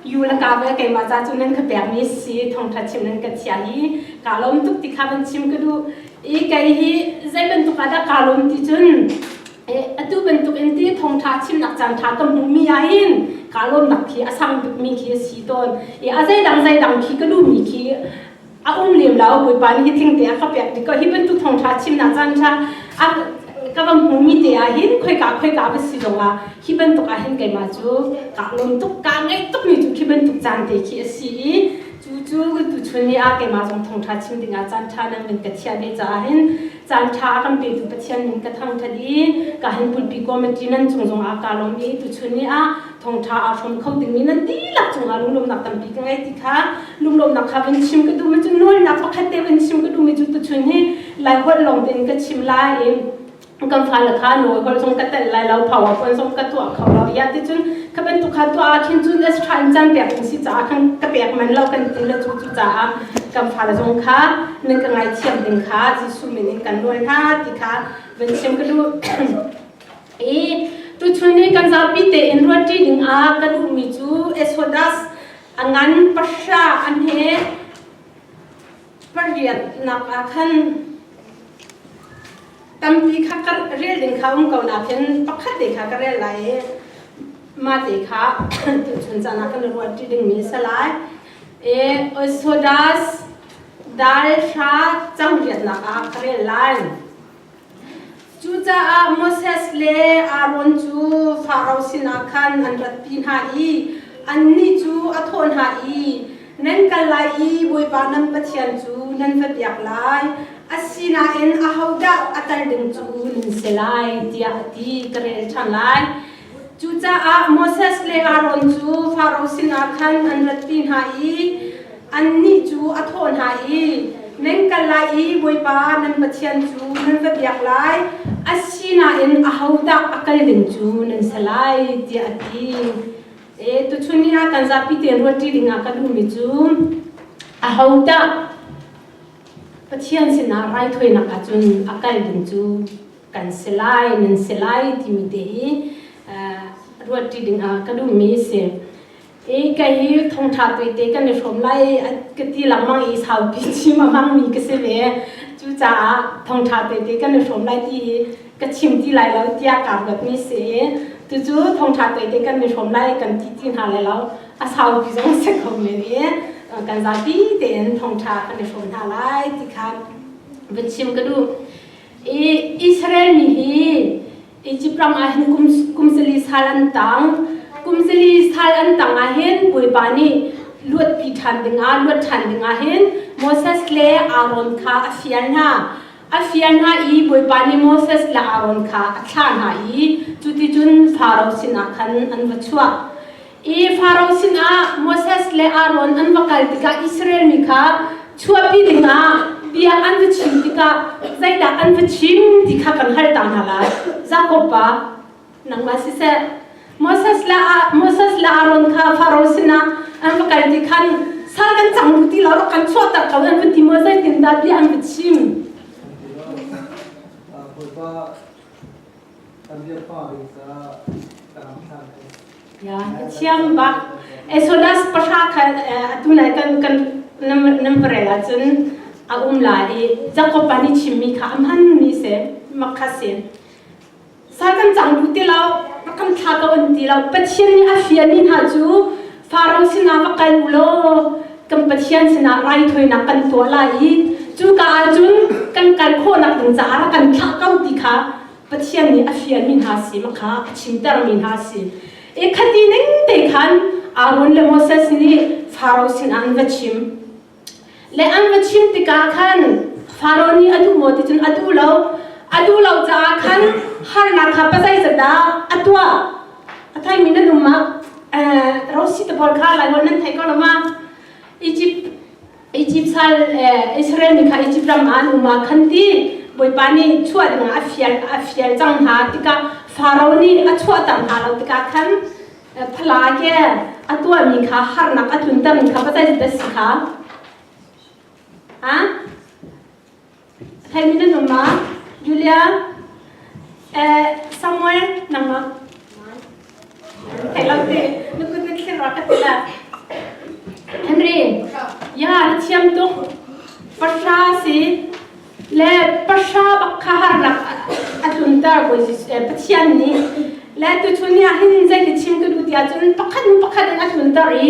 อยู่ละกาเบเกมาจ้าจุนันขแบบนี้สิทองทัดชิมนันกัดเชียฮีกาลมตุกติคาบันชิมก็ดูอีกไอ้ฮีใจเป็นตุกอาดากาลมติจุนอดูเป็นตุกเอ็นที่ทองทัดชิมนักจันทากำมุมีอาหินกาลมนักขีอาสังมีขีสีตอนอาใจดังขีก็ดูมีขีอาเลี้ยมแล้วบุยปานที่ทิ้งเตียขับแบบนี้ก็ฮีเป็นตุกทองทัดชิมนักจันทาก็ว่ามุมีเตียหินค่อยกาไปสิจงว่าฮีเป็นตุกอาหินเกมาจูกาลมตุกกางไงตุกมีจูฮีเป็นตุกจันเตขีสีจู่ก็ตุชนีอาเกมาจงทองทัดชิมดิ่งอาจันทานั้นเป็นกัจเชียเดจ้าหินจันทากันเป็นตุปัจเชียนกระทั่งทัดีก็เห็นปุ่นปีกอมจีนันจงอากาลมตุชนีอาทองทาอาชมเขาดิ่งนี้นั่นดีหลักจงอาลุงนักตั้งปีกันไงติค่ะลุงนักข้าเป็นชิมก็ดูมันจะน้อยนักพักเตเป็นชิมก็ดูมันจุดตุชนีหลายคนลงเป็นก็ชิมไล่กำฟังราคาหน่วยคนส่งกระเตะลายเราเผาคนส่งกระตัวเขาเราอยากที่จุนเขาเป็นตุกขาตัวขึ้นจุนเอสทรานจันแบบสิจ้าขันกระเปียกมันเรากันตีละจุจ้ากำฟังส่งขาหนึ่งกันไงเทียมดึงขาจิสุมินิกันด้วยท่าติขาเป็นเชื่อมกระดูตุชุนนี้กันจะพิเตอินรัวที่ดึงอากระดูมิจูเอสโฮดัสงั้นปัชชาอันเฮปริยัดนักอาคันตั้มปีข้าก็เรียนดึงเขาเก่าหน้าเพียนปักขัดเด็กข้าก็เรียนไหลมาเด็กข้าตุชนจานักกันรัวที่ดึงมีสลายโอโซดัสดัลชาจังเรียนนักอาก็เรียนไหลจูจ้าโมเสสเลอารอนจูฟาโรสินาคันอันรัดพินหาอีอันนี้จูอัทอนหาอีนั่นกันไหลบุยปานันปัจจันจูนั่นฟัดอยากไหลอาศินาเอ็นอาฮาวดาอัตันดึงจูนินเซลายที่อาทิกระเรชันไลจูจ้าโมเสสเลอารอนจูฟาโรสินาคันอันรัดพินหาอีอันนี้จูอัทอนหาอีนั่นกันไหลบุยปานันปัจจันจูนั่นฟัดอยากไหลอาศินาเอ็นอาฮาวดาอักระดึงจูนินเซลายที่อาทิตุชุนีอากันจะพิเศษรัวที่ดึงอากันดูมิจูอาฮาวดาปัจจัยสินาไรถอยนักจุนอากาศดึงจูกันเซลายนันเซลายที่มีเดียรัวที่ดึงอากันดูมีเสียก็ฮีทงทัดตัวเด็กกันในชมไล่ก็ที่ลำมังอีสาวพิชิมามังมีก็เสียจูจ้าทงทัดตัวเด็กกันในชมไล่ที่ก็ชิมที่ไรแล้วที่อากาศแบบมีเสียจู่ทงทัดตัวเด็กกันในชมไล่กันที่หาเลยแล้วอาสาวพิจงเสกของเลยกันจะดีเด่นทงชากันในชมทาไลที่ครับเป็นชิมก็ดูอิสราเอลมีฮีอียิปต์รำอาหินกุมสลีสาลันตังกุมสลีสาลันตังอาหินปุยปานีลวดพิธันดึงอาลวดทันดึงอาหินโมเสสเลอารอนคาอาฟิยันฮาอีปุยปานีโมเสสเลอารอนคาอัชานฮาอีจุดที่จุนฟาโรสินาคันอันวัชวะฟาโรห์สินะโมเสสและอาโรนอันวักติกาอิสราเอลมิกาชัวปีดิงาเบียอันวิชิมติกาใจดาอันวิชิมติกากันฮัลตังฮัลาซากบปะนังมาสิเซโมเสสและอาโรนค่ะฟาโรห์สินะอันวักติกันสารกันจังบุตรีเรากันชัวตักเขาอันวิติโมเสสตินดาเบียอันวิชิมya siam ba esodas pasha khan atuna kan number la chun la jakopani chimmi kha amhan mi se makhase sakan changbuti law kan thaga onti law pathian ni afian ni ha chu farau sina bakal lo kan pathian sina rai thoina kan to la I chu ka chun kan kho nak ding cha ra kan thakau ti kha pathian ni afian min ha si makha chimtar min ha si khati ning te khan aron le moses ni pharaoh sin an vachim ti ka khan pharaoh ni adu moti chun adu lo cha khan har na kha pasai sada atwa athai mina numma rosi te bol kha la nan thai ko lama Egypt sal Israel ni kha Egypt ram an umma khanti boi pani chuat nga afial chang ha tika pharaoh ni achua tam ha lo tika khan phala ke atwa mi kha har na atun tam kha pasai da sikha ha thai mina numma Julia somewhere numma thai lo te nu ku te รักกันละเฮนรี่ยาเทียมตุประชาสิและประชาบักขหารักอัตุนตาบุษปะเทียนนี้และตุชุนีหินใจกิชิมกดูที่อาจจะปักขัดอัตุนตารี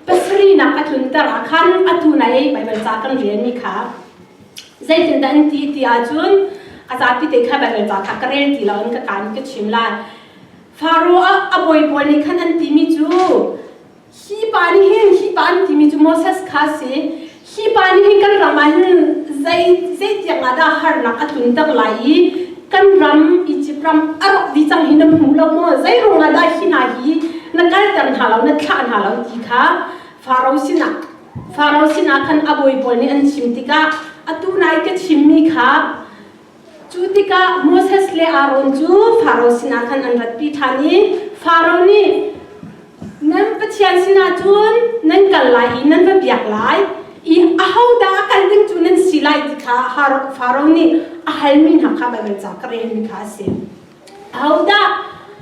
ปัสรีนักอัตุนตาราขันอัตุนัยไปบรรจากันเรียนนี่ค่ะใจจินดันที่อาจุนอาจารย์พิเตค่ะไปบรรจาคักเรียนที่เราอันก็การก็ชิมละฟาโรห์อบอยปอนี่ขันอันที่มีจูฮีปานี่เห็นฮีปานที่มีจูโมเสสข้าสิฮีปานี่เห็นกันรามันใจยังอาดาหานักอัตุนตาไหลกันรำอิจิปรำอารมณ์วิจังหินมูลโมใจรงอาดาหินาฮีนักการตันหาเรานักข่านหาเราที่ค่ะฟาโรห์สินะขันอบอยปอนี่อันชิมติกาอัตุนายก็ชิมมีค่ะจูติกาโมเสสเลอารอนจูฟาโรห์สินะขันอันรัดปีธานีฟาโรห์นี่นั่นปะเทียนสินะจูนนั่นกันไหลนั่นแบบอยากไหลอีอาหูดากันดึงจูนั่นสิไลติค่ะฟาโรห์นี่อาหารมินหักข้าแบบจากเรียนมีค่ะเสียอาหูดา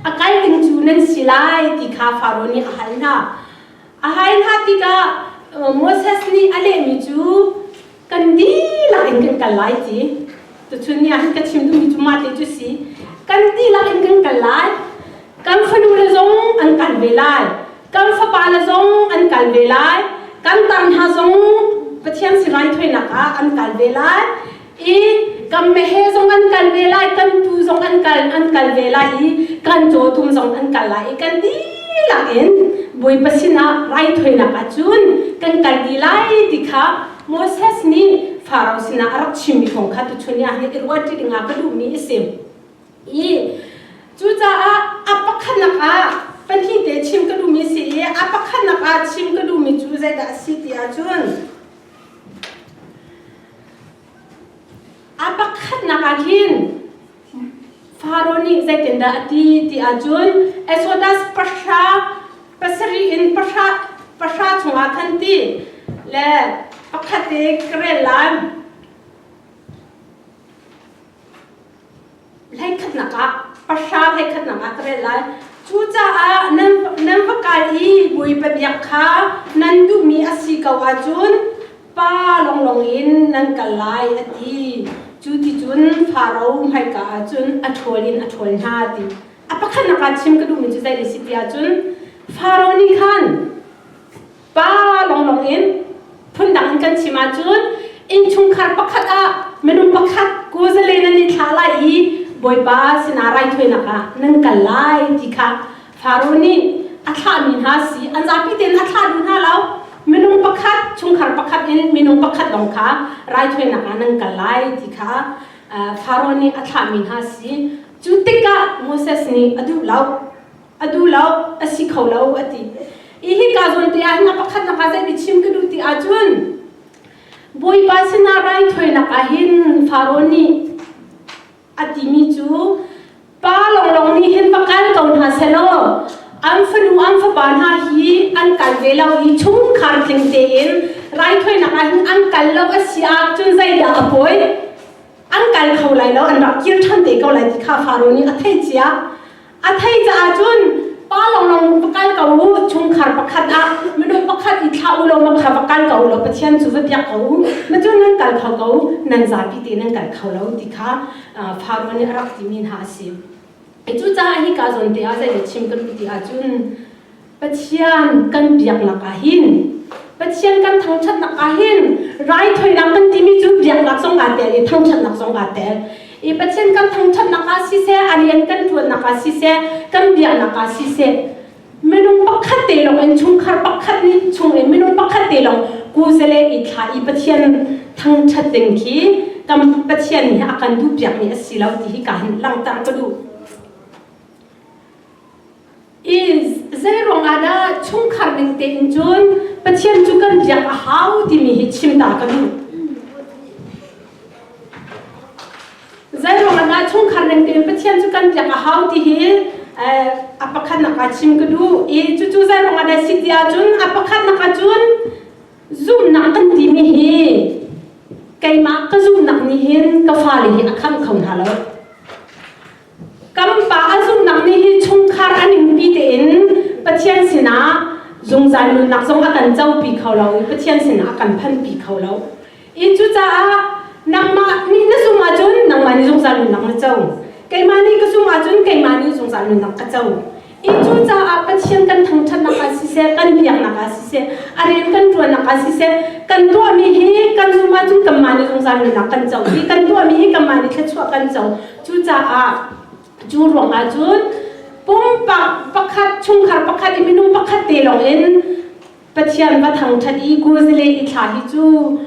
อาการดึงจูนั่นสิไลติค่ะฟาโรห์นี่อาหารน่าติกาโมเสสนี่อะไรมิจูกันดีละเองกันไหลจีตัวชุนนี่อันก็ชิมดูมิจูมาติจูสิกันดีละเองกันไหลกันฟันูละซงอันกันเวลากันฟ้าปาละซงอันกันเวลากันตันหาซงปะเทียนสิไรถอยนักอันกันเวลาอีกันเมเฮซงอันกันเวลากันตูซงอันกันเวลาอีกันโจตุมซงอันกันไหลกันดีละเองบุยปัสนาไรถอยนักจุนกันดีไลติค่ะโมเสสนี่ฟาโรห์สินะรักชิมของข้าตุชนีอันนี้อิรวัติดิงากระดูมีเสียมอีจูจ้าอัปขันนักเป็นที่เดชิมกระดูมีเสียอัปขันนักชิมกระดูมีจูใจดัชสิติอาจุนอัปขันนักหินฟาโรห์นี่ใจเต็นดาที่อาจุนเอสโอดัสปัสรีอินประชาชงอาคันตีและปักขัดเด็กเรียนลามให้ขัดนักประชาให้ขัดนักเรียนลามจูจ้านั่นประกาศอีบุยแบบยักษ์นั่นดูมีอาศิกาวาจุนป้าลงอินนั่นกันไลอดีจูติจุนฟาโรห์ให้กาจุนอัฐวลินหาดีอัปขัดนักชิมก็ดูมีจูใจลิสิติอาจุนฟาโรห์นี่ขันป้าลงอินพุ่นดังกันชิมาจุนอินชุงคาร์ปักขัดเมนุปักขัดกูจะเล่นนี่ท้าไล่บอยบ้าสินาไรถอยนักนั่งกันไล่ที่ค่ะฟาโรห์นี่อัฐามินหาสีอันจะพิเศษอัฐาดุนหาเราเมนุปักขัดชุงคาร์ปักขัดเมนุปักขัดดงค่ะไรถอยนักนั่งกันไล่ที่ค่ะฟาโรห์นี่อัฐามินหาสีจุดที่กะโมเสสนี่อดูเล่าอสิเขาเล่าอดีอีฮิกาจุนที่อันนับขัดนักใจดิชิมกดูที่อาจุนบุยปัสนาไรถอยนักหินฟาโรห์นี่อดีมิจูป้าลงนี่เห็นปากกันตรงหาเซโลอันฟบานหาฮีอันกันเวลาอีชุ่มคาร์ติงเตนไรถอยนักหินอันกันเล่าอสิอาจุนใจดาบอยอันกันเขาไล่แล้วอันรักยิ่งทันเด็กเขาไล่ที่ข้าฟาโรห์นี่อัฐิจ้าอาจุนป้าลงประกันเขาชุงขารประคัดไม่โดนประคัดอีกข้าวเรามาขับประกันเขาเราไปเชื่อมสุดยอดเขาไม่จนนั่งกันเขานั่งจ่ายพิธีนั่งกันเขาเราที่ข้าฟาโรห์นี่รักที่มีหาสิไอ้จุจ้าไอ้การสนเดียใจเด็ดชิมกันพิธีอาจุนไปเชื่อมกันเบียกนักหินไปเชื่อมกันทั้งชัดนักหินไรถอยนักกันที่มีจุดเบียกนักสงอาเตลทั้งชัดนักสงอาเตลอีปัจจัยกันทั้งชัดนักอาศิเสอันยันกันตัวนักอาศิเสกันเบียนักอาศิเสเมนุปักขัดเตลงเอ็นชุงคาร์ปักขัดนี่ชุงเอ็นเมนุปักขัดเตลงกูเสเลอีท่าอีปัจจัยทั้งชัดเต็งขี้กันปัจจัยนี่อาการดูเบียกนี่สิเราที่การหลังตามก็ดูอีเจรองอาดาชุงคาร์เต็งเต็งจุนปัจจัยจุกันเบียกหาวที่มีชิมตาก็ดูใจเราหน้าช่วงคันหนึ่งเต็มไปเที่ยวจุกันจากหาวที่เห็นอัปขัดนักชิมก็ดูอีจู่ๆใจเราหน้าสิทธิ์อาจุนอัปขัดนักจุนซูมนักกันที่มีเห็นไก่มากก็ซูมนักนี่เห็นก็ฟ้าเลยอักขันเขาหน้าเรากำปาซูมนักนี่เห็นช่วงคาร์อันหนึ่งปีเต็นไปเที่ยวสินะ dùng dài luôn nặc dùng akan châu bị khâu lâu bất thiên sinh akan phan bị khâu lâu ít chút cha nang ma ni na dùng mà chun nang ma ni dùng dài luôn nặc na châu cái mà ni cái dùng mà chun cái mà ni dùng dài luôn nặc cái châu ít chút cha bất thiên kan thằng chân nặc asi se kan biang nặc asi se arian kan tuan nặc asi se kan tua mi hi kan dùng mà chun kam ma ni dùng dài luôn nặc kan châu đi kan tua mi hi kam ma ni thắt chua kan châu chút cha chu ruộng chun pum pak khát chung khát pak khát iminung pak khát te long in pathian va thang that I guzle I thla hi chu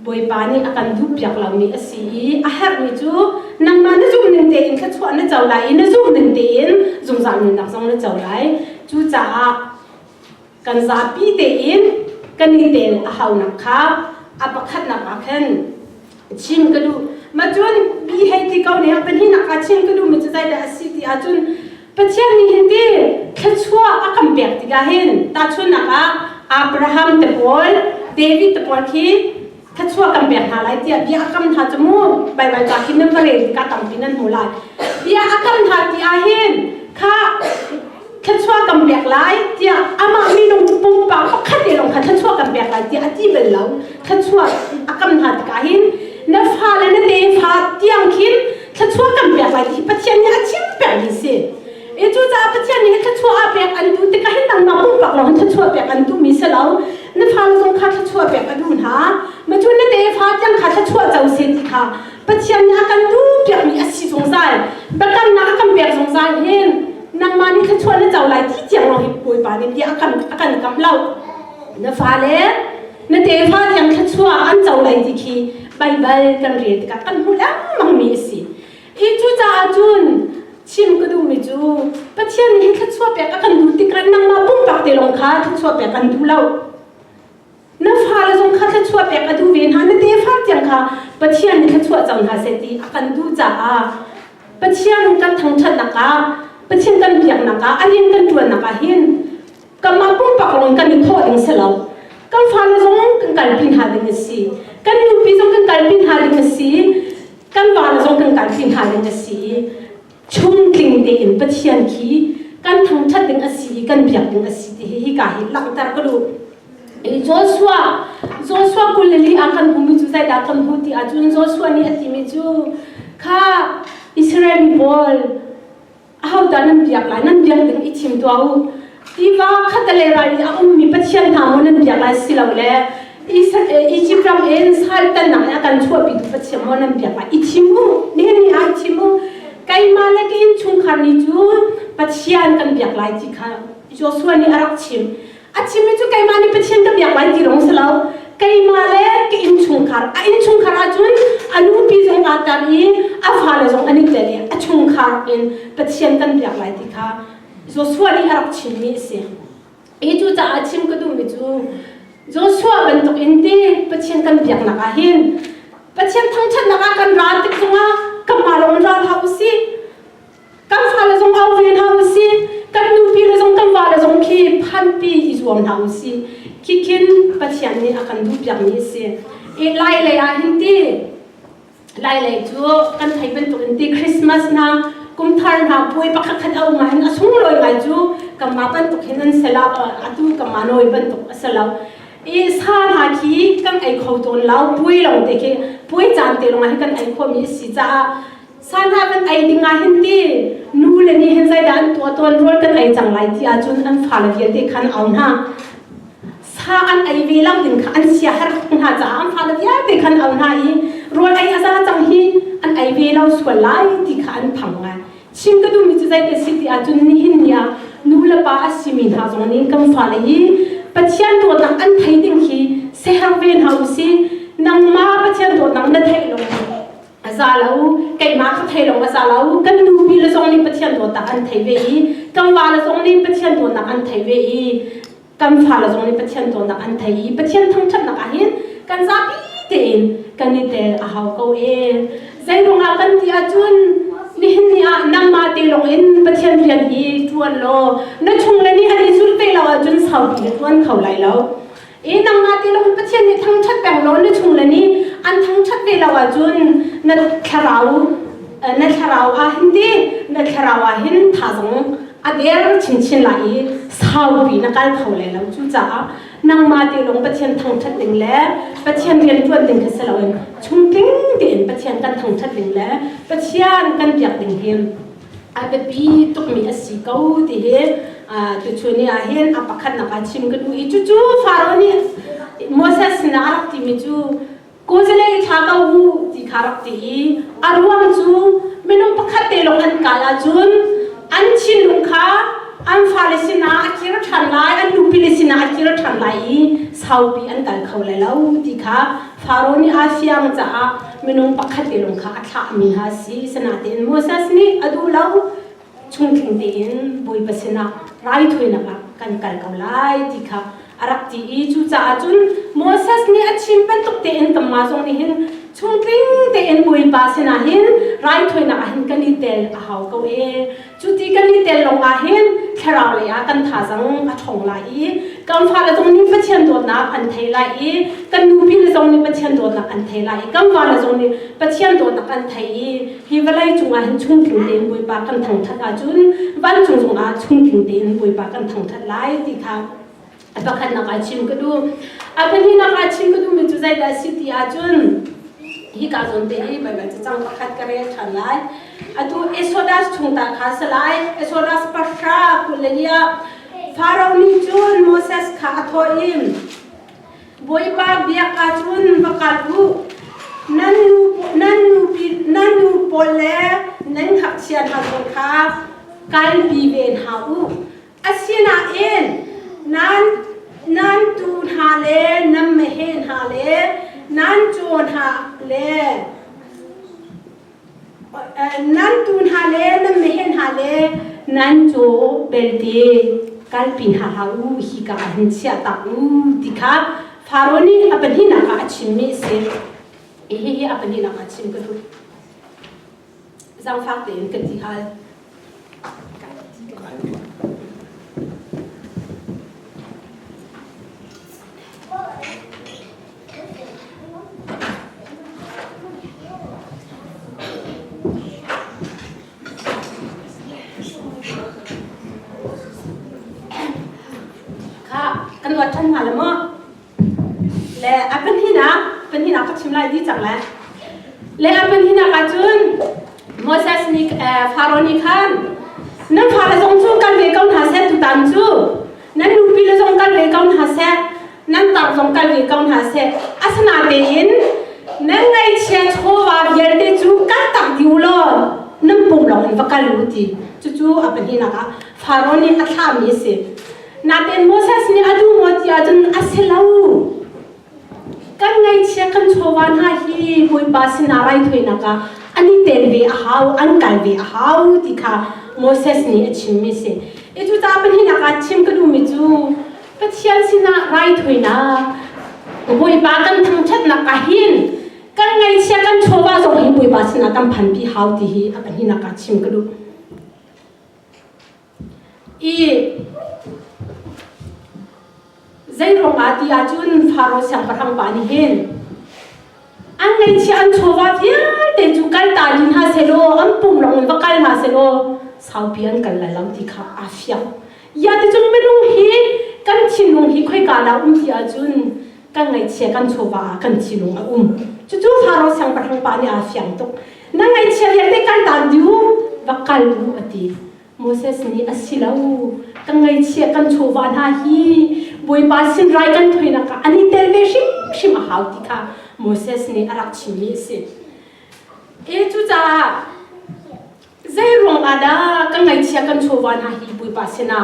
boi pani akan du piak lau mi asi a har ni chu nang ma na zum ning te in kha chwa na chaw lai na zum ning te in zum zam ning dak song na chaw lai chu cha kan za pi te in kan ni tel a hau nak kha a pak khat nak a khen chim ka du ma chun bi hai ti kau ne kan hi nak ka chim ka du mi chu zai da asi ti a chun pathian ni hindi khachua akam pek ti ga hin ta chun naka Abraham te pol David te pol ki khachua kam pek ha lai tia bia akam tha chamu bai bai ka kin nam re ka tam pinan mu lai bia akam tha ti a hin kha khachua kam pek lai tia ama mi nong pum pa kha te long khachua kam pek lai tia ati bel lo khachua akam tha ti ka hin na fa le na te fa tiang kin khachua kam pek lai ti pathian ni a chim pek ni se itu za pathian ni thachua apek an tu te ka hin nang ma pum pak lo thachua apek an tu mi se lo na pha lo kha thachua apek adun ha ma chu na te pha chang kha thachua chau se ti kha pathian ni akan tu pek mi asi song sai ba kan na akam pek song sai hin nang ma ni thachua na chau lai ti chiang lo hi poi pa ni dia akan kam lau na pha le na te pha yang thachua an chau lai ti khi bai bai kan re ti ka kan hu lam mang mi si itu za ajun chim ka du mi chu pathian ni thachua pek akan du ti kan nang ma pum pak te long kha thachua pek an du lau na pha la jong kha thachua pek adu ven ha na te pha chang kha pathian ni thachua chang ha se ti akan du cha a pathian kan thang that na ka pathian kan biak na ka alien kan tuan na ka hin kam ma pum pak long kan ni tho ding se lau kan pha la jong kan kal pin ha ding si kan nu pi jong kan kal pin ha ding si kan ba la jong kan kal pin ha ding si chung ting te in pathian ki kan thang that ding asi kan biak ding asi te hi ka hi lang tar ka lu e Joshua kuleli akan humi chu sai da kan huti ajun Joshua ni ati mi chu kha Israel bol how da nan biak la nan biak ding I chim to au ti wa khatale ra ni a mi pathian tha mo nan biak la silaw le Egypt ram en sal tan na kan chua pi tu pathian mo nan biak la I chimu ni a chimu kai mala ke in chung khar ni chu pathian kan biak lai chi kha Joshua ni arak chim achim chu kai mani pathian kan biak lai ti rong salo kai mala ke in chung khar a chun anu pi jong atar I a phale jong ani te le a chung khar in pathian kan biak lai ti kha Joshua ni arak chim mi se e chu cha achim ka du mi chu Joshua ban tok in ti pathian kan biak na ka hin pathian thang chat na ka kan ra ti chunga kamalong ra hausi kan phala jong au ven hausi kan nu pi la jong kan wa la jong khi phan pi izuam hausi ki kin pathian ni akan du piak ni se e lai le a hinti lai le chu kan thai ben tu hinti Christmas na kum thar na poi pakhat khat au ma in asung loi lai chu kam ma ban tu khinan sela atu kam ma noi ban tu asala e sa na ki kan ai khau ton lau pui long te ke pui chan te long ai kan ai kho mi si cha sa na ban ai dinga hindi nu le ni hen zai dan to ton rol kan ai chang lai ti a chun an pha la vi te khan au na sa an ai ve lam din kha an sia har na cha an pha la vi te khan au na I rol ai asa chang hi an ai ve lau su lai ti kha an phang nga chim ka du mi chu zai te si ti a chun ni hin ya nu la pa asimi ha zong ni kam pha la hi pathian to nang an thai ding hi se hang ven hausi nang ma pathian to nang na thai lo aza lo kai ma kha thai lo aza lo kan nu pi la song ni pathian to ta an thai ve hi kam wa la song ni pathian to nang an thai ve hi kam pha la song ni pathian to nang an thai hi pathian thang that na ka hin kan za pi ten kan ni te a hau ko e zai rong a kan ti a chun ni hin ni a nang ma te long in pathian rian hi tuan lo na chung la ni ani sul te lo a chun sau ti tuan khau lai lo e nang ma te long pathian ni thang that bang lo na chung la ni an thang that ve lo a chun na tharau a hindi na tharau a hin tha jong อเดียร์ชินไหลสาวปีนักการเขาเลยแล้วจู่จ้านางมาตีลงปะเทียนทางชัดหนึ่งแล้วปะเทียนเรียนตัวดึงขึ้นสลาวชุ่มกิ้งเด่นปะเทียนกันทางชัดหนึ่งแล้วปะเทียนกันเปียกดึงเห็นอาเบบีตุกมีอสีเก้าตีเห็นจุดชวนนี่เห็นอาปักขันนักการชิมกันดูอีจู่ฟาโรนี่โมเสสนารักตีมิจูกูจะเลยท้าเขาตีขารักตีอารวงจูไม่น้องปักขัดเตลงอันกาลาจุนอันชินลุงค่ะอันฟาเลสินาอักิรทันไลอันลูปิเลสินาอักิรทันไลสาวปีอันกันเขาเลยแล้วที่ค่ะฟาโรนี่อาเซียมจ้าไม่น้องปักขัดเตลงค่ะอัฐามีฮาสีสนาเตนโมเสสนี่อดูแล้วชุ่มขิงเตนบุยปัสนาไรถอยนะคะกันกันเขาเลยที่ค่ะอารักที่จูจ้าจุนโมเสสนี่อัดชิมเป็นตุกเตนกับมาส่งนี่เห็นชุ่มขิงเตนบุยปัสนาเห็นไรถอยนะคะเห็นกันนี่เตลหาวเขาจุดที่กันนี่เตลลงอาเห็นแค่เราเลยกันท่าสังอัฐงไหลกันฟ้าละตรงนี้ประเทศตัวนักอันเทไหลกันดูพี่ละตรงนี้ประเทศตัวนักอันเทไหลกันฟ้าละตรงนี้ประเทศตัวนักอันเทฮิวไลจุงอาเห็นชุ่มขิงเตนบุยปากันทางทัดอาจุนวันจุงอาชุ่มขิงเตนบุยปากันทางทัดไหลที่ค่ะประคันนักอาชิมก็ดูเป็นที่นักอาชิมก็ดูมีจุดใจได้สิที่อาจุนฮิกาจนเตะไปแบบจะจังประคันกระเรียทันไลดูเอโซดัสชุงตาขาสไลเอโซดัสปัชชาคุเลเลียฟาโรนิจุนโมเสสขาทออิมบอยบาเบียกาจุนบักาลูนันนูโปเลนันขับเชียนฮาตุคาการบีเวนฮาอูอาเซียนาเอ็นnan tu ha le nam me hen ha le nan chon ha le nan tu ha le nam me hen ha le nan cho belde kal pin ha ha u hi ka hin sia ta u dikha faroni apan hi na ka achim me se hi apan hi na ka achim ka tu zang fak te ka ti halกันวัดท่านมาแล้วมั้งและเป็นที่น่าก็ชิมไล่ดีจังเลยและเป็นที่น่าก็จุนโมเสสนิกฟาโรนิคันนั่นฟาเลซงจูกันเวก้าหาเซตุตันจูนั่นลูปิเลซงกันเวก้าหาเซนั่นตักซงกันเวก้าหาเซอาสนาเตียนนั่นไงเชียร์โชว์ว่าเยลเดจูกันตักดิวลอนั่นปุ่มหลงอินฟักกันรู้ดีจู่เป็นที่น่าก็ฟาโรนิอัฐามีเสนาเตนโมเสสนี่อดูหมดยาจนอาเซลาวกันไงเชียกันโชวันฮาฮีบุยบาสินาไรถอยนักอันนี้เตลเวอาฮาวอันกันเวอาฮาวที่ค่ะโมเสสนี่ชิมมิเสจู่ตาเป็นที่นักชิมก็ดูมิจูก็เชียนสินาไรถอยนักบุยบากันทั้งชัดนักหินกันไงเชียกันโชวาส่งให้บุยบาสินากันพันปีฮาวที่ฮีเป็นที่นักชิมก็ดูใจร้องอาทิอาจุนฟาโรสังปะทังปานิเห็นอันไงเชียนโชว์ว่าเยอะแต่จุกันตาดินหาเซโลอันปุ่มลงวักกันหาเซโลสาวเพียนกันหลายลำที่ขาอาฟิยยาที่จุนไม่ลงฮีกันชินลงฮีค่อยกาลาที่อาจุนกันไงเชียกันโชว์ว่ากันชินลงจู่ฟาโรสังปะทังปานิอาฟิยตุกนั่งไงเชียเรียกได้กันตาดิววักกันรู้อดีโมเสสนี่อาศิลากันไงเชียกันโชว์ว่าหาฮีบุยบาสินไรกันถอยนักอันนี้เตลเวชิมหาวที่ค่ะโมเสสนี่อารักชิมิสิจู่จ้าใจร้องอาดากันไงเชียกันโชว์ว่าหาฮีบุยบาสินะ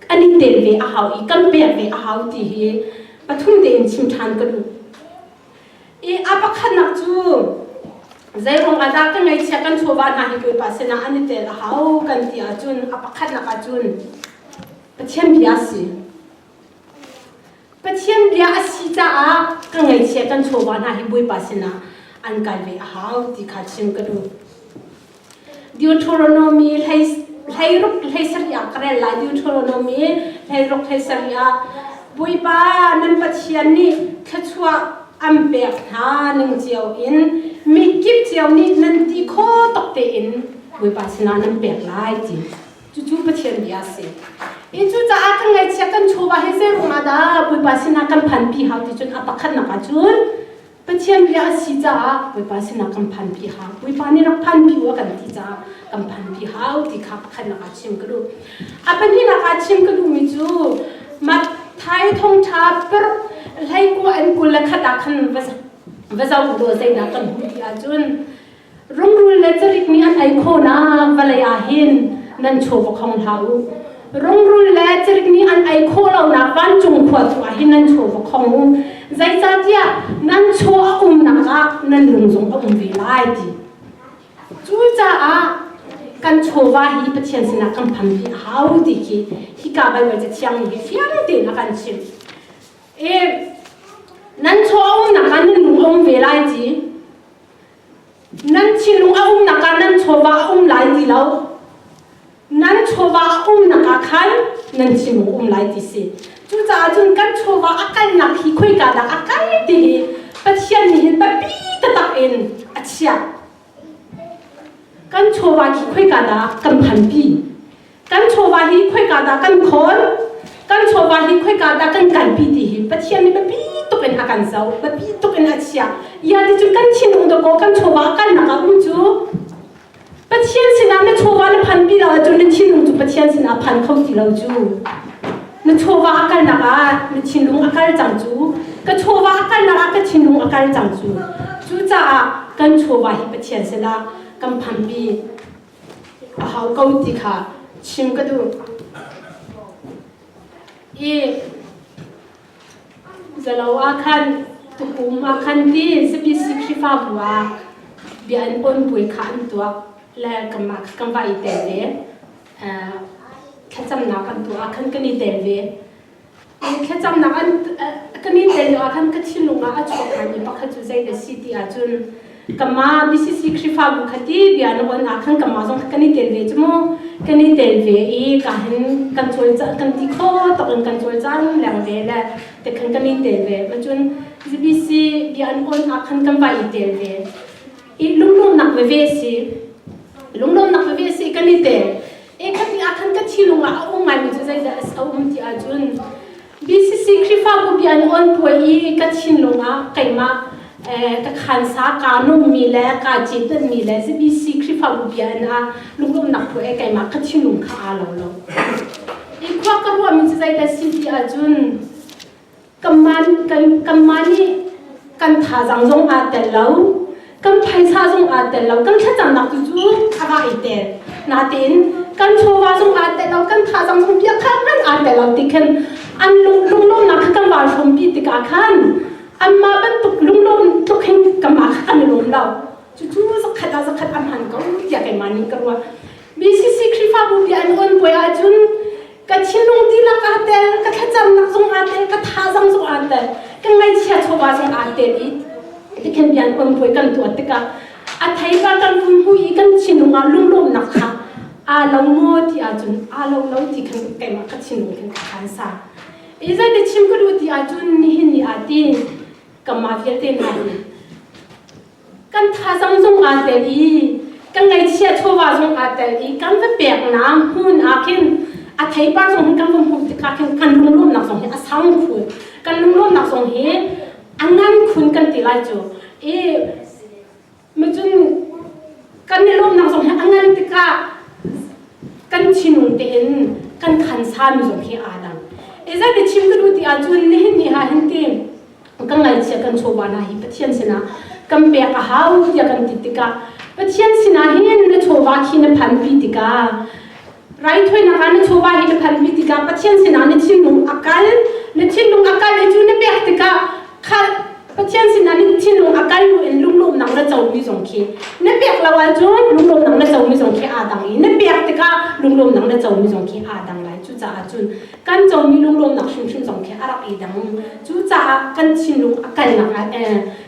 อันนี้เตลเวอาหาวอีกันเปียเวอาหาวที่ฮีปทุมเดนชิมทานกันดูอาปักขันนักจูใจร้องอาดากันไงเชียกันโชว์ว่าหาฮีบุยบาสินะอันนี้เตลหาวกันที่อาจุนอาปักขันนักอาจุนปะเทียมบิอาสิปะเทียมเบียสิจ้ากันไงเชียกันโชว์ว่านาฮิบุยปัสนาอันกันเวหาวที่ขาชิมกันดูดิวโทรโนมีให้รุกให้สริยากระเรลายดิวโทรโนมีให้รุกให้สริยาบุยปานันปะเทียนนี่แค่ชัวอัมเปียกหาหนึ่งเจียวอินมีกิบเจียวนี่นันที่โคตกเตอินบุยปัสนานันเปียกลายจี จูปะเทียนเบียสิอีจูจะอากันไงเชียกันโชว์ว่าให้เซรุงอาดาปุยปาสินากันพันปีหาวที่จนอาปะขันนักจุนปะเทียนเบียสิจ้าปุยปาสินากันพันปีหาวปุยปานี่รักพันปีว่ากันที่จ้ากันพันปีหาวที่ขับขันนักชิมกระดูอาเป็นที่นักชิมกระดูมิจูมาไทยทงชาเปรให้กูอันกูเล็กขดาขันว่าจะอุดมใจนักกันหุ่นอาจุนรุ่งรุ่งเลจริกมีอันไอโคนาเวลาหินนั่นโชว์ของเรารุ่งรุ่งเลจริกมีอันไอโคเราหน้าบ้านจุงขวดตัวหินนั่นโชว์ของใจจัดยานั่นโชว์นักนั่นลุงจงเวลาดีจู่จ้ากันโชว์ว่าฮีปะเทียนสินักกันพันปีหาวดีกีฮีกาไปว่าจะเที่ยงฮีเที่ยงเดินนักกันชิมนั่นโชว์นักนั่นลุงเวลาดีนั่นชิลุงนักนั่นโชว์ว่าหลายดีแล้วนั่นโชว์ว่านักขันนั่นชิลุงหลายดีสิจู่จ้าจนกันโชว์ว่าอาการนักฮีคุยกันอาการดีปะเทียนนี่ปะปีตะตักเอ็นอาเชียกันโชว์ว่าฮีคุยกันกันพันปีกันโชว์ว่าฮีคุยกันกันคนกันโชว์ว่าฮีคุยกันกันปีดีปะเทียนนี่ปะปีตุกเอ็นอาการเศร้าปะปีตุกเอ็นอาเชียยาดิจุกันชิลุงตะโกกันโชว์ว่ากันนักจูปะเทียนสินะไม่โชว์ว่าพันปีแล้วจนนั่นชิลุงจูปะเทียนสินะพันเข้าตีเราจูนั่นโชว์ว่ากันนักนั่นชิลุงอาการจังจูก็โชว์ว่ากันนักก็ชิลุงอาการจังจูจ้ากันโชว์ว่าฮีปะเทียนสินะกันพันปีเขาเกาติค่ะชิมก็ดูจะเราอาคันตุกุมอาคันที่จะมีสิทธิฟ้าบัวเบียนปนปุยขันตัวและกันมากันว่าอีเตลเวแค่จำนักกันตัวอาคันกันอีเตลเวแค่จำนักกันอีเตลอาคันก็ชิลุงอาจุกันอีปักขจุใจเดสิติอาจุนกันมาบิสิสิทธิฟ้าบุคดีเบียนวันอาคันกันมาส่งกันอีเตลเวจมูกันอีเตลเวกันเห็นกันช่วยจันกันที่ข้อตกกันช่วยจันแรงเวลแต่กันอีเตลเวมาจุนจะบิสิเบียนวันอาคันกันว่าอีเตลเวลุงนักเวสิลุงนักเวสิกันอีเตลคันที่อาคันก็ชิลุงไม่มีจุดใจเดสที่อาจุนบิสิสิคริฟ้าบุเบียนวันตัวก็ชิลุงใครมาก็ขันสาการนุ่มมีแล้วกาจิตมีแล้วจะบิสิคริฟ้าบุเบียนลุงนักตัวใครมาก็ชิลุงข้าเราพวกก็รู้มีจุดใจเดสที่อาจุนกันนี่กันท่าจังจงอาเตลเรากันไพศาลจงอาเตลเรากันแค่จังนักจู่ข้าว่าอีเตลนาตินกันโชว์ว่าจงอาเตลเรากันท่าจังจงเปียกข้างกันอาเตลเราติกันอันลุงนักกันว่าชมปีติกาขันอันมาเป็นตุกลุงตุกเห็นกันมาขันลุงเราจู่สักขัดอันหันก็อยากให้มันนี่กันว่าบิสิสิคริฟ้าบุบีอันอ่อนป่วยอาจุนก็ชิลุงดีละกันเตลก็แค่จังนักจงอาเตลก็ท่าจังจงอาเตลกันไม่เชื่อโชว์ว่าจงอาเตลอีที่กันเบียนอ่อนป่วยกันตัวติกาอาไทยกันฟุ้งหุยกันชิลุงลุงนักค่ะเราโง่ที่อาจุนเราที่กันไก่มาคัดชินงกันขันสาจะได้ชิมก็ดูที่อาจุนนี่อาทิตย์กับมาเฟียเต้นมากันท่าจังจงอาเตลีกันไงเชียร์ชัวร์จงอาเตลีกันจะเปียกน้ำหุ่นอาคินอาไทยบ้านจงกันฟุ้งหุยติกากันลุงนักจงเฮอาสังคุณกันลุงนักจงเฮอันนั้นคุณกันตีไล่จูไม่จนกันในโลกนักสงฆ์อันนั้นติกากันชินุเตนกันขันสามีสงฆ์อาดังจะได้ชิมกันดูที่อาจุนนี่ฮะเห็นที่กันไงเชื่อกันโชว์วานาฮิปะเทียนสินะกันเปียกหาวที่กันติกาปะเทียนสินะเห็นในโชว์วาคีนพันปีติกาไรถ้วยนะคะในโชว์วาฮีนพันปีติกาปะเทียนสินะในชิลุงอากาศในชิลุงอากาศในจูนเปียกติกาค่ะปะเทียนสินะนี่ชิลุงอากาศอยู่เอ็นลุงนังละเจ้ามีสงฆ์ในเปียกละวันจูนลุงนังละเจ้ามีสงฆ์อาดังในเปียกติกาลุงนังละเจ้ามีสงฆ์อาดังไรจูจ่าจูนกันเจ้ามีลุงนักชุมสงฆ์อารักอีดังจูจ่ากันชิลุงอากาศนัก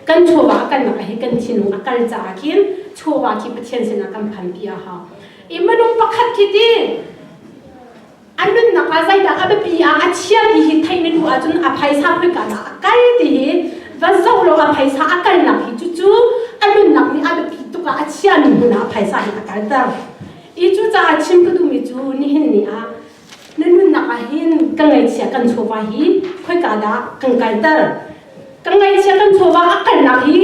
กันโชว์กันนักให้กันชิลุงอากาศจ่ากินโชว์ที่ปะเทียนสินะกันพันปีฮะมันต้องปักขัดคิดดิอันนั้นนักอาศัยดักอาเบปีอาเชียดีฮิตไทยนี่ดูอาจุนอภัยสาบกันนะอากาศดีว่าเจ้าเราอภัยสาอากาศนักฮิจู่อันนั้นนักนี่อาเบปีตุกอาเชียนี่ดูนะอภัยสาฮิตอากาศดัง chu cha chim ka du mi chu ni hin ni a nanun na ka hin ka ngai sia kan chowa hi khoi ka da kan kai tar kan ngai sia kan chowa akal na hi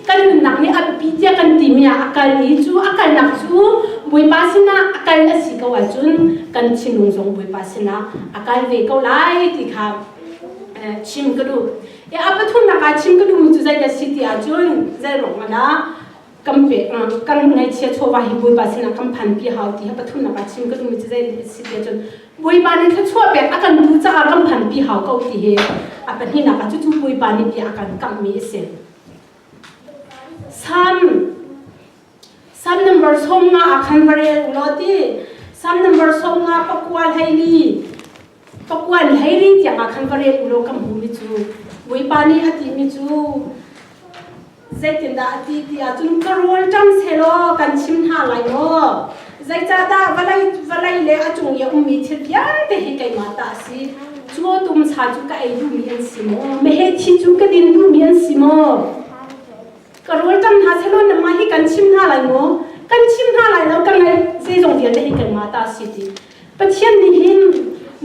kan nak ni a pi tia kan ti mi a akal ni chu akal nak chu bui pa sina akal a si ka wa chun kan chinung jong bui pa sina akal ve ko lai ti kha chim ka du e a pathun na ka chim ka du mi chu zai da city a chun zai rong ma na kam pe kan ngai sia chowa hi bui pa sina kam phan pi hau ti ha pathun na ka chim ka du mi chu zai da city a chun bui pa ni tha chua pe akan du cha kam phan pi hau ko ti he a pa hi na ka chu chu bui pa ni pi akan kam mi se Sam number som nga akan bare loti sam number som nga pakwal haili ti akan bare ulo kam hu mi chu bui pa ni ati mi chu zaitin da ati ti a chun karol tam selo kan chim ha lai no zai cha da valai le a chung ye ummi thil ya te hi kai mata si chuo tum sa chu ka ai du mi an simo me he chi chu ka din du mi an simo karol tam ha selo na ma hi kan chim ha lai no kan chim ha lai lo kan ai zai jong dia te hi kai mata si ti pathian ni hin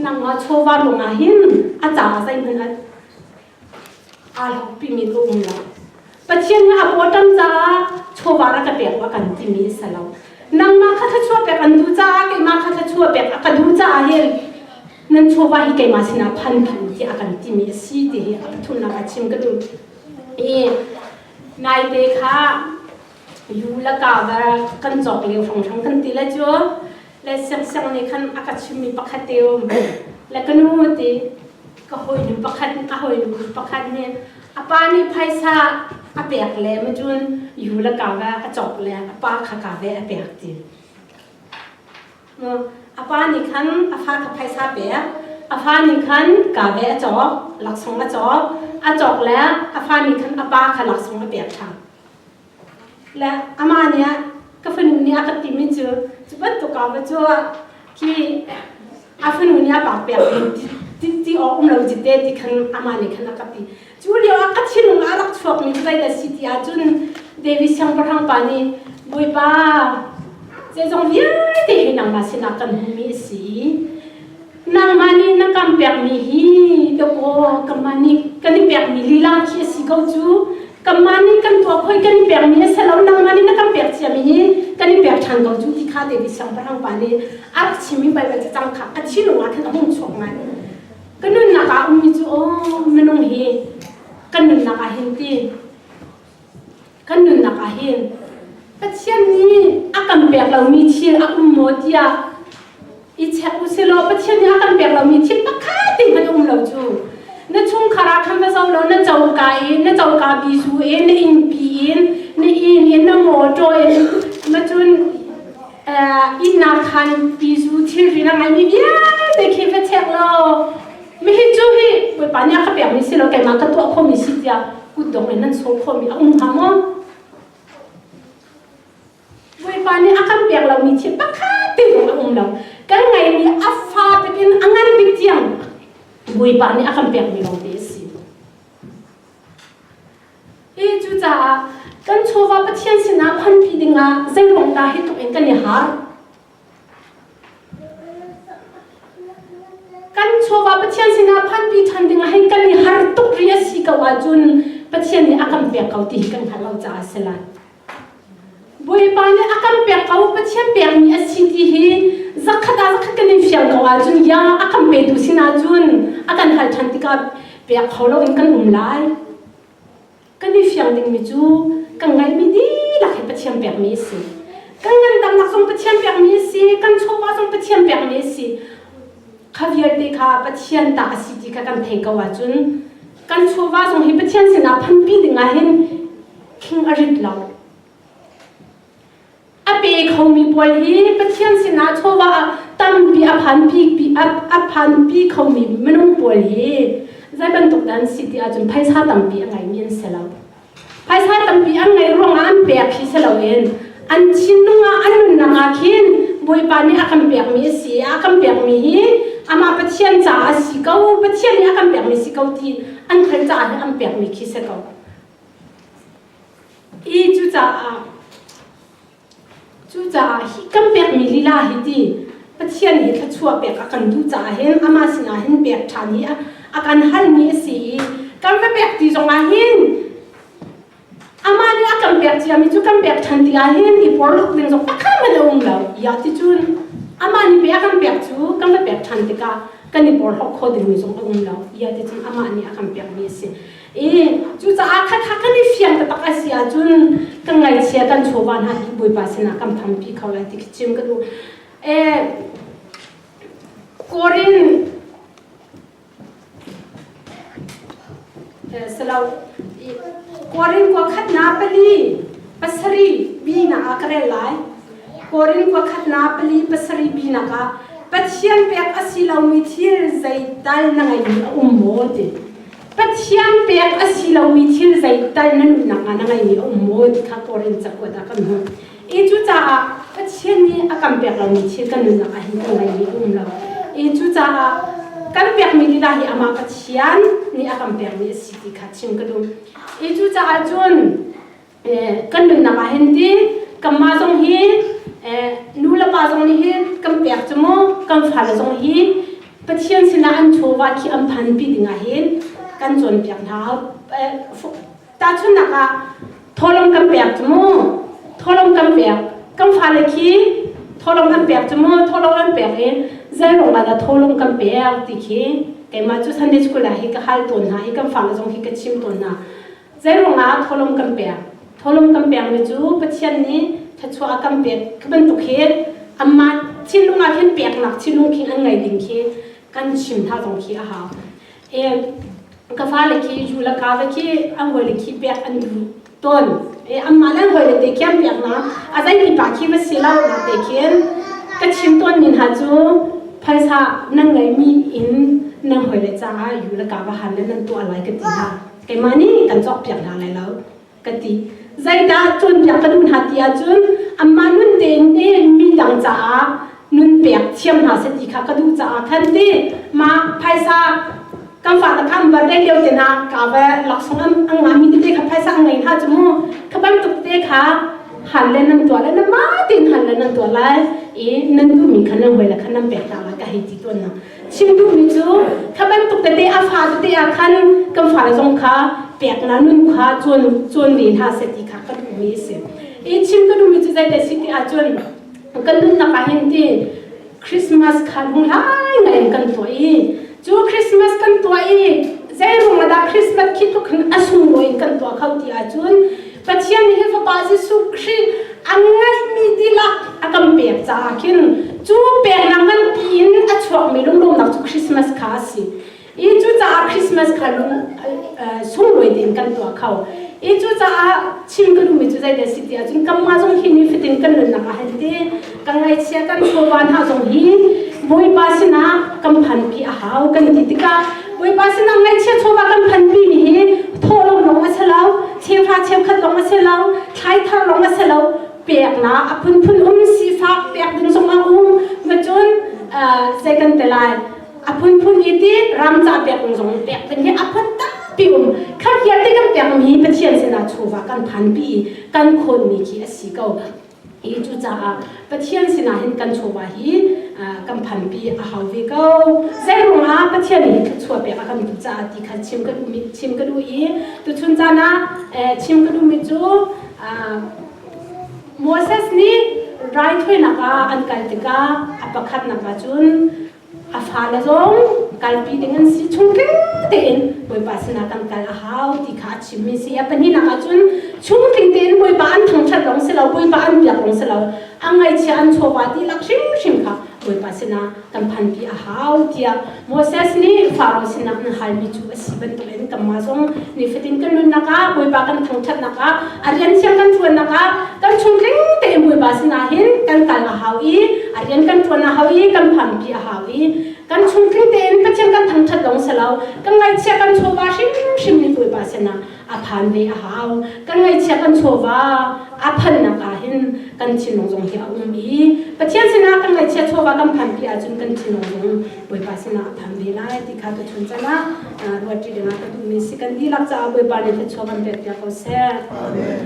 nang ma chowa lo nga hin a cha zai man a lo pi mi lo um la pathian nga apotam cha chowa ra ka pe wa kan ti mi salo nang ma kha tha chua pe kan du cha ke ma kha tha chua pe ka du cha he nan chowa hi ke ma sina phan phan ti akan ti mi si ti he a thun na ka chim ka du e nai te kha yu la ka ba kan jok le phong thang kan ti la cho le sang ni khan aka chim mi pakhat te la kan mu ti ka hoi nu pakhat a hoi nu pakhat ne apa ni phaisa a pek le ma chun yu la ka ba ka chok le apa kha ka ve a pek ti apa ni khan a pha ka phaisa pe a pha ni khan ka ve a chok lak song a chok le a pha ni khan apa kha lak song a pek tha la ama nia ka phanu nia ka ti mi chu bat to ka ba chu ki a phanu nia pa pek ti o lo ji te ti khan ama ni khan ka ti Julio a kachinung arak chuak mi zai da city a chun David Siang parang pani bui pa je jong via te hinang ma sina kan mi si nang mani na kam pek mi hi do ko kam mani kan pek mi lila chi si ko chu kam mani kan to khoi kan pek mi sa lo nang mani na kam pek chi mi hi kan pek thang ko chu ti kha David Siang parang pani arak chi mi bai ba chang kha kachinung a kan hung chuak mai kanun na ka mi chu o menung hi kanun na ka hin pathian ni akan pek lo mi thil a mo tia I chek u selo pathian ni akan pek lo mi thil pakha ting kan lo chu na chung khara khan ba zo lo na chau ka bi su e na in pi in na mo to e na chun in na khan bi su thil ri na mai mi bia de ke fa chek lo mi hi chu hi bui pa nya ka pek mi selo kai ma ka to kho mi si tia ku dong en nan so kho mi ha mo bui pa ni akan pek lo mi chi pakha ti lo lo kan ngai ni a fa pe tin angan bi tiang bui pa ni akan pek mi lo de si e chu cha kan chowa pathian sina phan pi dinga zai rong da hi to en kan ni har kan chowa pathian sina phan pi than dinga hai kan ni har tuk ria si ka wa chun pathian ni akan pek kau ti kan ha lo cha sela bui pa ni akan pek kau pathian pek ni a si ti hi zakhat kan ni fiang ka wa chun ya akan pe tu sina chun akan hal than ti ka pek kho lo in kan lai kan ni fiang ding mi chu kan ngai mi di la khai pathian pek mi si kan ngan dam nak song pathian pek mi si kan chowa song pathian pek mi si khavier te kha pathian ta si ti ka kan thei ka wa chun kan chowa song hi pathian sina phan pi dinga hin king arit law ape khomi bol hi pathian sina chowa tam pi a phan pi khomi menung bol hi zai ban tok dan si ti a chun phaisa tam pi ngai mien selo phaisa tam pi ngai rong an pe phi selo en an chinunga anun na nga khin bui pa ni akan pek mi si akan pek mi hi ama pathian cha si ko pathian ni akan pek mi si ko ti an khal cha an pek mi khi se ko I chu cha chú cha hi kam pek mi lila hi ti pathian hi tha chua pek akan du cha hen ama sina hen pek than hi akan hal ni si kam pek ti zonga hin ama ni akan pek ti ami chu kam pek than ti a hen i por lok ding zong akha ma lo lo ya ti chun ama ni pe akan pek chu kam pek than ti ka kan ni por lok kho ding mi zong lo ya ti chun ama ni akan pek ni si chú cha a kha kha ni fiang ta tak asia chun kan ngai chia kan chowan ha hi boi pa sina kam tham pi khawla ti chim ka du Korin salau Korin ko khat na pali pasari bi na akare lai Korin ko khat na pali pasari bi na ka pathian pek asilau mi thir zai dal na ngai ummo ti pathian pek asilau mi thir zai dal na nu na ngai ni ummo kha Korin chakwa da kan hu chu cha pathian ni akam pek la mi thir kan nu na ka hin ngai ni umlo chú cha kan pek mi la hi ama pathian ni akam pek ni siti khachim kadum chú cha chun kan nu na ma hindi kam ma jong hi nu la pa jong ni hi kam pek chmo kam phal jong hi pathian sina an chowa ki am phan pi dinga hin kan chon pek na ta chun na ka tholom kam pek chmo tholom kam pek kam phal ki tholom kam pek chmo tholom kam pek hin zai rong ma da tholong kam pe ti khi ke ma chu Sunday school la hi ka hal ton na hi kam phang jong hi ka chim ton na zai rong a tholong kam pe me chu pathian ni tha chua kam pe kban tu khe amma chilung a khen pek nak chilung khi an ngai ding khi kan chim tha jong khi a ha ka fa le khi ju la ka ki an wo le khi pek an du ton amma lan ho le te kyam pek na a zai ni pa khi ba sila na te khen ka chim ton min ha chu Paisa nang ngai mi in nang hoi le cha yu la ka ba han le nan tu alai ka ti ha kai mani kan chok piak na lai lo ka ti zai da chun piak ka dun ha ti a chun amma nun te ne mi dang cha nun piak thiam na se ti kha ka du cha khan ti ma paisa kam fa ta kam ba dai leo te na ka ba lak song ang ma mi te kha paisa ngai ha chu mo ka ban tu te kha han le nan tu la na ma tin han le nan tu la nan tu mi khan hoi la khan pek ta la ka hi ti ton na chim tu mi chu kha ban tu te a fa te a khan kam fa la jong kha pek na nun kha chon ri ha se ti kha ka du mi se chim ka du mi chu zai de si ti a chon kan nun na ka hin ti Christmas khan hung lai ngai kan to chu Christmas kan to zai ru ma da Christmas ki tu khan asung loi kan to khau ti a chun pathian ni fa pa Jesu Christ angai mi ti la akam pek cha kin chu pek nang kan pin a chhuak mi lung lung nak chu Christmas kha si chu cha Christmas kha lung sung loi den kan to khau chu cha chim ka du mi chu zai de si ti a chun kam ma jong hi ni fitin kan lun na ka han te kan ngai chia kan chowan ha jong hi moi pa sina kam phan pi a hau kan ti ti ka moi pa sina ngai chia chowa kan phan pi mi hi tholong long a chalau cheu pha cheu khat long a chalau thai thar long a chalau pek na apun phun si fa pek ding song a ma chun second telai apun phun iti ram cha pek ding song pek ten hi apun ta pi kha ya te kam pek mi pathian sina chuwa kan phan pi kan khon mi ki asi ko chu cha pathian sina hin kan chuwa hi kam phan pi a hau vi ko zai runga pathian hi chua pe ka kam tu cha ti khan chim ka du tu chun cha na chim ka du mi chu Moses ni right hoi na ka an kal te ka apakhat na ka chun afa la zong kal pi dengan si chung ten boi pa sina kan kal a hau ti kha chim mi si apani na ka chun chung ten boi pa an thang chat long se lo boi pa an biak long se lo angai chi an chowa ti lak shim kha boi pa sina kan phan pi a hau tia Moses ni faro sina an hal mi chu asiban to en kam ma zong ni fitin kan nun na ka boi pa kan thang chat na ka arian siang kan chuan na ka kan chung ten boi pa sina hin kan kal a hau arian kan chuan a hau kan phan pi a hau kan chung ten pathian kan thang chat long se lo kan ngai chia kan chowa shim ni boi pa sina a phan ve a hau kan ngai chia kan chowa a phan na ka hin kan chin long jong hi mi pathian sina kan ngai chia chowa kan phan pi a chun kan chin long jong boi pa sina a phan ve lai ti kha to chun chana ruati de na ka tu mi si kan di lak cha boi pa ne chowa kan pe ko se amen